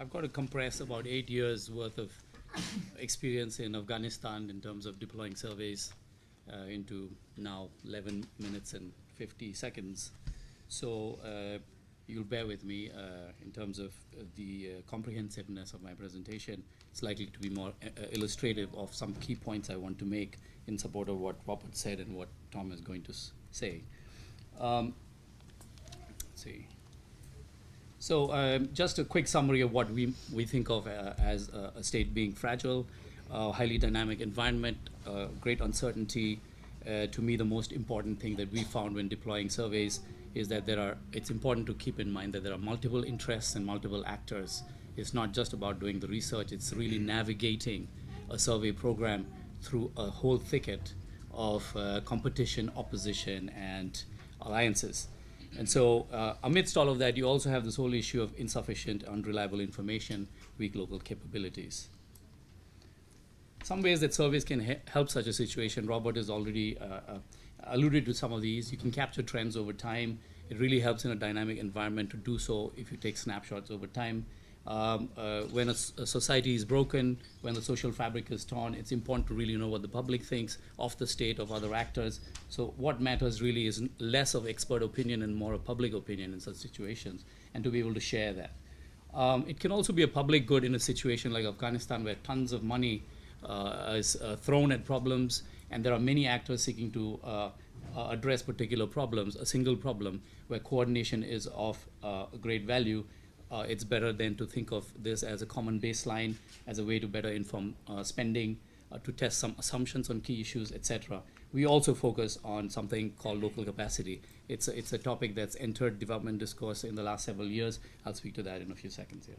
I've got to compress about 8 years worth of experience in Afghanistan in terms of deploying surveys into now 11 minutes and 50 seconds. So you'll bear with me in terms of the comprehensiveness of my presentation. It's likely to be more illustrative of some key points I want to make in support of what Robert said and what Tom is going to say. Let's see. So just a quick summary of what we think of as a state being fragile, highly dynamic environment, great uncertainty. To me, the most important thing that we found when deploying surveys is that it's important to keep in mind that there are multiple interests and multiple actors. It's not just about doing the research, it's really navigating a survey program through a whole thicket of competition, opposition, and alliances. And so amidst all of that, you also have this whole issue of insufficient, unreliable information, weak local capabilities. Some ways that surveys can help such a situation, Robert has already alluded to some of these. You can capture trends over time. It really helps in a dynamic environment to do so if you take snapshots over time. When a society is broken, when the social fabric is torn, it's important to really know what the public thinks of the state, of other actors. So what matters really is less of expert opinion and more of public opinion in such situations, and to be able to share that. It can also be a public good in a situation like Afghanistan, where tons of money is thrown at problems, and there are many actors seeking to address particular problems. A single problem where coordination is of great value. It's better than to think of this as a common baseline, as a way to better inform spending, to test some assumptions on key issues, etc. We also focus on something called local capacity. It's a topic that's entered development discourse in the last several years. I'll speak to that in a few seconds here.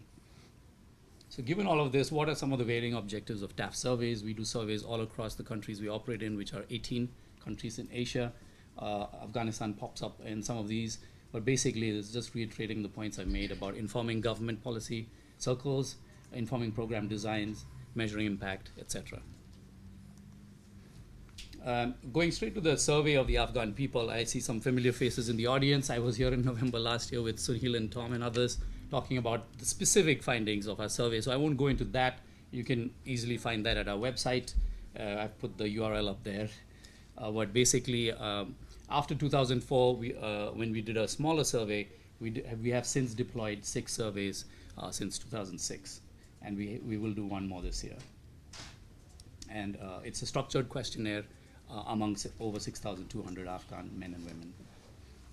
So given all of this, what are some of the varying objectives of TAF surveys? We do surveys all across the countries we operate in, which are 18 countries in Asia. Afghanistan pops up in some of these. But basically, it's just reiterating the points I made about informing government policy circles, informing program designs, measuring impact, etc. Going straight to the survey of the Afghan people, I see some familiar faces in the audience. I was here in November last year with Sunil and Tom and others talking about the specific findings of our survey. So I won't go into that. You can easily find that at our website. I've put the URL up there. But basically, after 2004, when we did a smaller survey, we have since deployed 6 surveys since 2006, and we will do one more this year. And it's a structured questionnaire amongst over 6,200 Afghan men and women.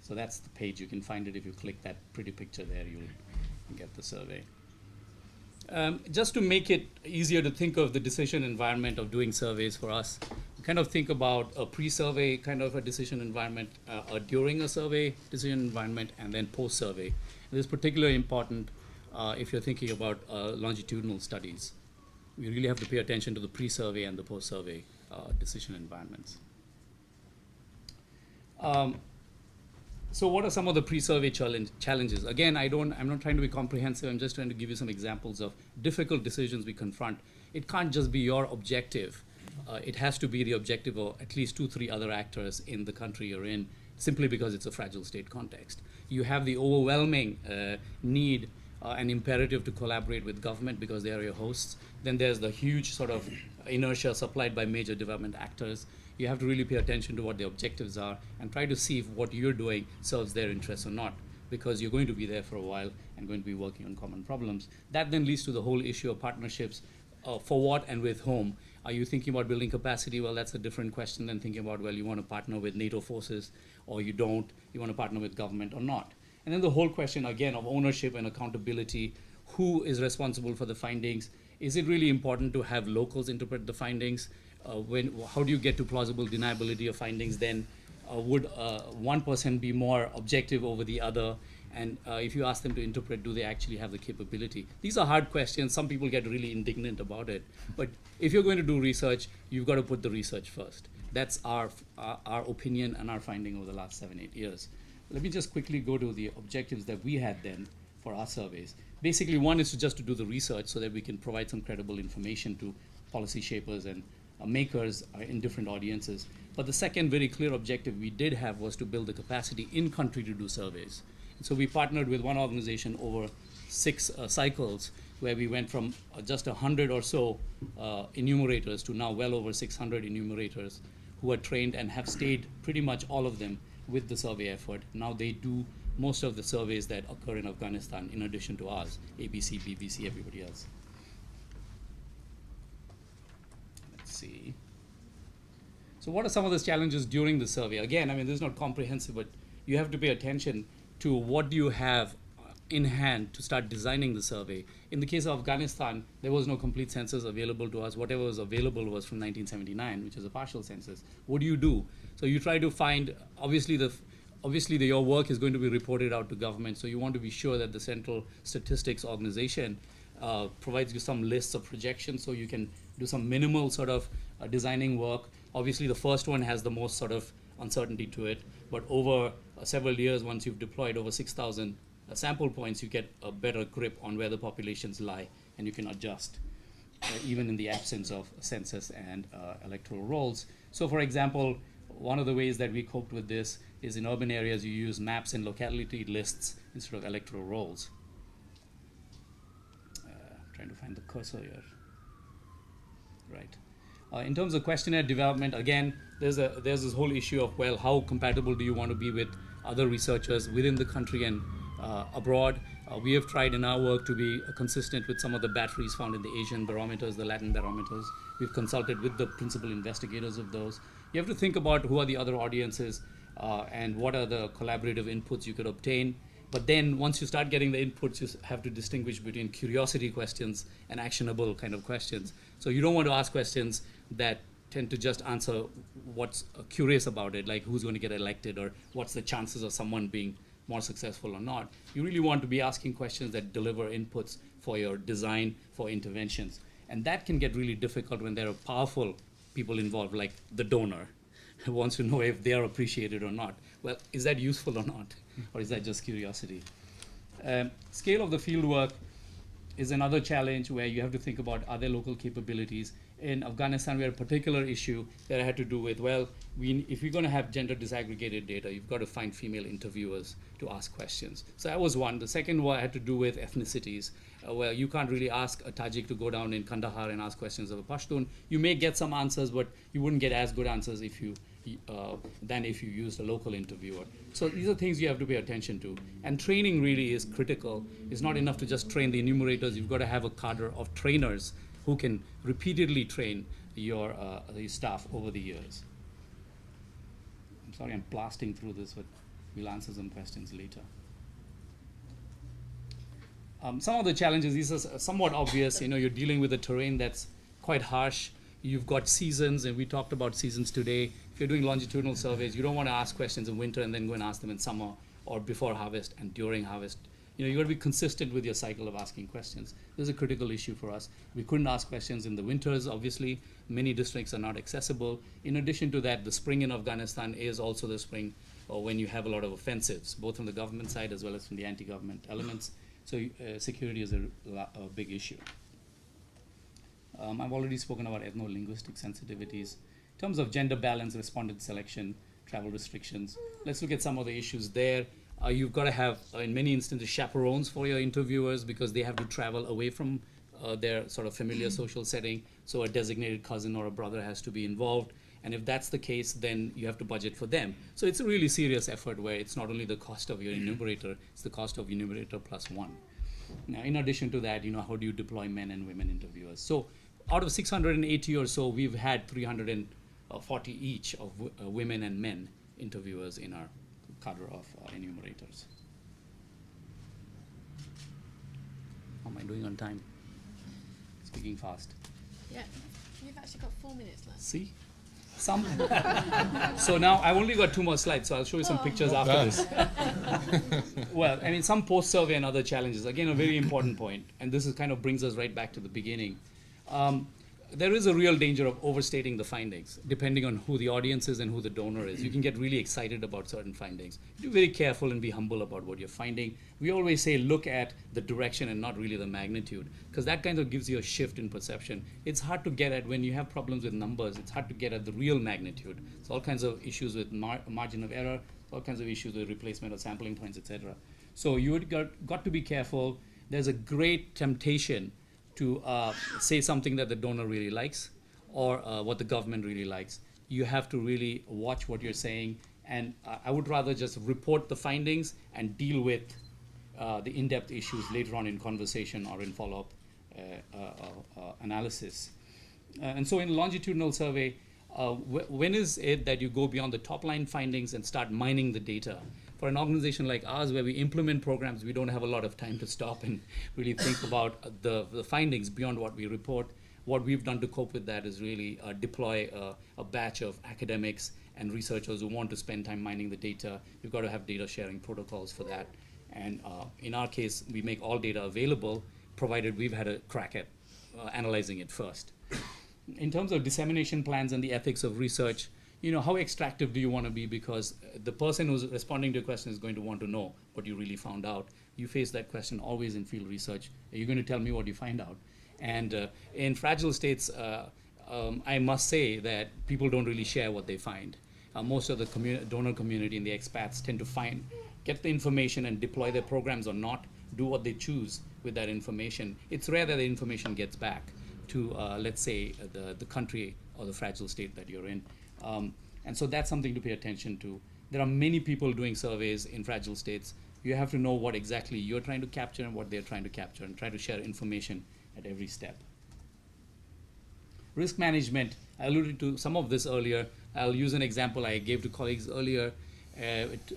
So that's the page. You can find it if you click that pretty picture there. You'll get the survey. Just to make it easier to think of the decision environment of doing surveys for us, kind of think about a pre-survey kind of a decision environment, during a survey decision environment, and then post-survey. This is particularly important if you're thinking about longitudinal studies. We really have to pay attention to the pre-survey and the post-survey decision environments. So what are some of the pre-survey challenges? Again, I'm not trying to be comprehensive. I'm just trying to give you some examples of difficult decisions we confront. It can't just be your objective. It has to be the objective of at least 2-3 other actors in the country you're in, simply because it's a fragile state context. You have the overwhelming need and imperative to collaborate with government because they are your hosts. Then there's the huge sort of inertia supplied by major development actors. You have to really pay attention to what the objectives are and try to see if what you're doing serves their interests or not, because you're going to be there for a while and going to be working on common problems. That then leads to the whole issue of partnerships. For what and with whom? Are you thinking about building capacity? Well, that's a different question than thinking about, well, you want to partner with NATO forces or you don't. You want to partner with government or not. And then the whole question, again, of ownership and accountability. Who is responsible for the findings? Is it really important to have locals interpret the findings? How do you get to plausible deniability of findings then? Would one person be more objective over the other? And if you ask them to interpret, do they actually have the capability? These are hard questions. Some people get really indignant about it. But if you're going to do research, you've got to put the research first. That's our opinion and our finding over the last 7-8 years. Let me just quickly go to the objectives that we had then for our surveys. Basically, one is just to do the research so that we can provide some credible information to policy shapers and makers in different audiences. But the second very clear objective we did have was to build the capacity in country to do surveys. And so we partnered with one organization over 6 cycles, where we went from just 100 or so enumerators to now well over 600 enumerators who are trained and have stayed, pretty much all of them, with the survey effort. Now they do most of the surveys that occur in Afghanistan in addition to ours, ABC, BBC, everybody else. Let's see. So what are some of the challenges during the survey? Again, I mean, this is not comprehensive, but you have to pay attention to what do you have in hand to start designing the survey. In the case of Afghanistan, there was no complete census available to us. Whatever was available was from 1979, which is a partial census. What do you do? So you try to find, obviously your work is going to be reported out to government, so you want to be sure that the Central Statistics Organization provides you some lists of projections so you can do some minimal sort of designing work. Obviously the first one has the most sort of uncertainty to it, but over several years, once you've deployed over 6,000 sample points, you get a better grip on where the populations lie, and you can adjust, even in the absence of census and electoral rolls. So for example, one of the ways that we coped with this is in urban areas you use maps and locality lists instead of electoral rolls. Trying to find the cursor here. Right. In terms of questionnaire development, again, there's this whole issue of, well, how compatible do you want to be with other researchers within the country and abroad. We have tried in our work to be consistent with some of the batteries found in the Asian barometers, the Latin barometers. We've consulted with the principal investigators of those. You have to think about who are the other audiences and what are the collaborative inputs you could obtain. But then once you start getting the inputs, you have to distinguish between curiosity questions and actionable kind of questions. So you don't want to ask questions that tend to just answer what's curious about it, like who's going to get elected or what's the chances of someone being more successful or not. You really want to be asking questions that deliver inputs for your design, for interventions. And that can get really difficult when there are powerful people involved, like the donor, who wants to know if they are appreciated or not. Well, is that useful or not? Or is that just curiosity? Scale of the fieldwork is another challenge where you have to think about, are there local capabilities? In Afghanistan, we had a particular issue that had to do with, well, if you're going to have gender disaggregated data, you've got to find female interviewers to ask questions. So that was one. The second one had to do with ethnicities, where you can't really ask a Tajik to go down in Kandahar and ask questions of a Pashtun. You may get some answers, but you wouldn't get as good answers if you than if you used a local interviewer. So these are things you have to pay attention to. And training really is critical. It's not enough to just train the enumerators. You've got to have a cadre of trainers who can repeatedly train your staff over the years. I'm sorry I'm blasting through this, but we'll answer some questions later. Some of the challenges, these are somewhat obvious. You know, you're dealing with a terrain that's quite harsh. You've got seasons, and we talked about seasons today. If you're doing longitudinal surveys, you don't want to ask questions in winter and then go and ask them in summer or before harvest and during harvest. You know, you've got to be consistent with your cycle of asking questions. This is a critical issue for us. We couldn't ask questions in the winters, obviously. Many districts are not accessible. In addition to that, the spring in Afghanistan is also the spring when you have a lot of offensives, both from the government side as well as from the anti-government elements. So security is a big issue. I've already spoken about ethno-linguistic sensitivities. In terms of gender balance, respondent selection, travel restrictions, let's look at some of the issues there. You've got to have, in many instances, chaperones for your interviewers because they have to travel away from their sort of familiar social setting. So a designated cousin or a brother has to be involved. And if that's the case, then you have to budget for them. So it's a really serious effort where it's not only the cost of your enumerator, it's the cost of enumerator plus one. Now, in addition to that, you know, how do you deploy men and women interviewers? So out of 680 or so, we've had 340 each of women and men interviewers in our cadre of enumerators. How am I doing on time? Speaking fast. Yeah, you've actually got 4 minutes left. See? Some. So now I've only got 2 more slides, so I'll show you some pictures after this. Well, I mean, some post-survey and other challenges. Again, a very important point, and this is kind of brings us right back to the beginning. There is a real danger of overstating the findings, depending on who the audience is and who the donor is. You can get really excited about certain findings. Be very careful and be humble about what you're finding. We always say look at the direction and not really the magnitude, because that kind of gives you a shift in perception. It's hard to get at when you have problems with numbers. It's hard to get at the real magnitude. It's all kinds of issues with margin of error, all kinds of issues with replacement of sampling points, etc. So you got to be careful. there's a great temptation to say something that the donor really likes or what the government really likes. You have to really watch what you're saying, and I would rather just report the findings and deal with the in-depth issues later on in conversation or in follow-up analysis. And so in longitudinal survey, when is it that you go beyond the top line findings and start mining the data? For an organization like ours where we implement programs, we don't have a lot of time to stop and really think about the findings beyond what we report. What we've done to cope with that is really deploy a batch of academics and researchers who want to spend time mining the data. You've got to have data sharing protocols for that. And in our case, we make all data available, provided we've had a crack at analyzing it first. In terms of dissemination plans and the ethics of research, how extractive do you want to be? Because the person who's responding to a question is going to want to know what you really found out. You face that question always in field research. Are you going to tell me what you find out? And in fragile states, I must say that people don't really share what they find. Most of the donor community and the expats tend to get the information and deploy their programs or not, do what they choose with that information. It's rare that the information gets back to, let's say, the country or the fragile state that you're in. And so that's something to pay attention to. There are many people doing surveys in fragile states. You have to know what exactly you're trying to capture and what they're trying to capture, and try to share information at every step. Risk management, I alluded to some of this earlier. I'll use an example I gave to colleagues earlier.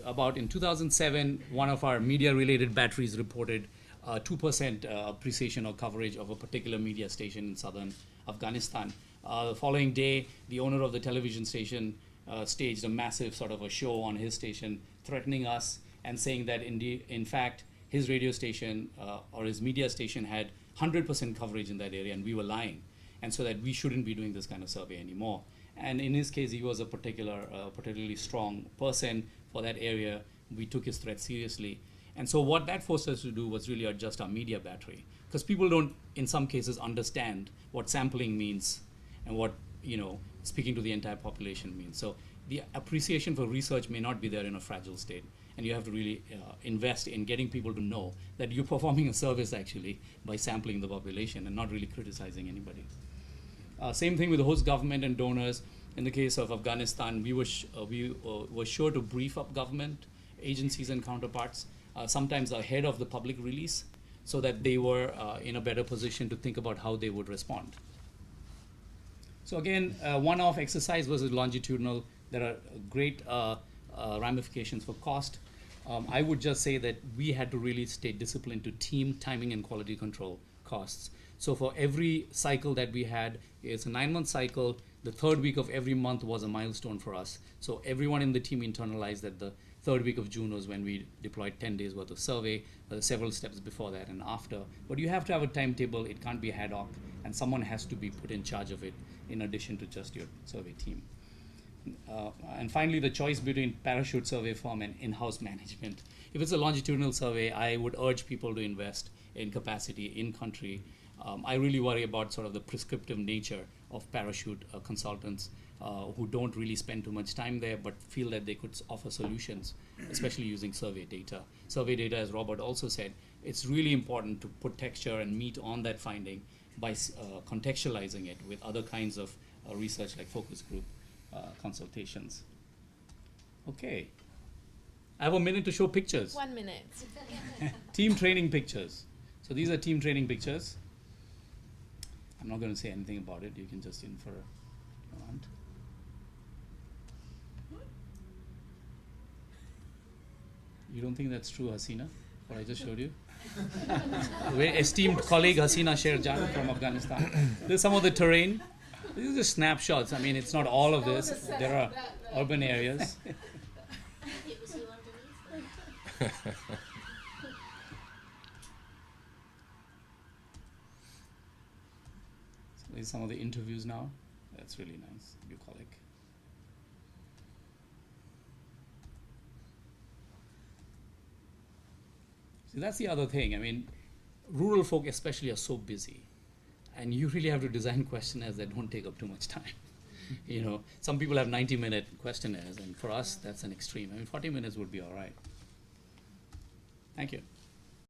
About in 2007, one of our media-related batteries reported 2% appreciation or coverage of a particular media station in southern Afghanistan. The following day, the owner of the television station staged a massive sort of a show on his station, threatening us and saying that in fact, his radio station or his media station had 100% coverage in that area, and we were lying. And so that we shouldn't be doing this kind of survey anymore. And in his case, he was a particularly strong person for that area. We took his threat seriously. And so what that forced us to do was really adjust our media battery. Because people don't, in some cases, understand what sampling means and what, speaking to the entire population means. So the appreciation for research may not be there in a fragile state. And you have to really invest in getting people to know that you're performing a service actually by sampling the population and not really criticizing anybody. Same thing with the host government and donors. In the case of Afghanistan, we were sure to brief up government agencies and counterparts, sometimes ahead of the public release, so that they were in a better position to think about how they would respond. So again, one-off exercise versus longitudinal. There are great ramifications for cost. I would just say that we had to really stay disciplined to team timing and quality control costs. So for every cycle that we had, it's a 9-month cycle. The third week of every month was a milestone for us. So everyone in the team internalized that the third week of June was when we deployed 10 days worth of survey, several steps before that and after. But you have to have a timetable. It can't be ad hoc, and someone has to be put in charge of it in addition to just your survey team. And finally, the choice between parachute survey form and in-house management. If it's a longitudinal survey, I would urge people to invest in capacity in country. I really worry about sort of the prescriptive nature of parachute consultants who don't really spend too much time there but feel that they could offer solutions, especially using survey data. Survey data, as Robert also said, it's really important to put texture and meat on that finding by contextualizing it with other kinds of research like focus group consultations. Okay. I have a minute to show pictures. 1 minute. Team training pictures. So these are team training pictures. I'm not going to say anything about it. You can just infer if you want. You don't think that's true, Hasina, what I just showed you? Very esteemed colleague Hasina Sherjan from Afghanistan. This is some of the terrain. These are just snapshots. I mean, it's not all of this. There are urban areas. These are some of the interviews now. That's really nice, bucolic. See, that's the other thing. I mean, rural folk especially are so busy. And you really have to design questionnaires that don't take up too much time. Some people have 90-minute questionnaires, and for us, that's an extreme. I mean, 40 minutes would be all right. Thank you.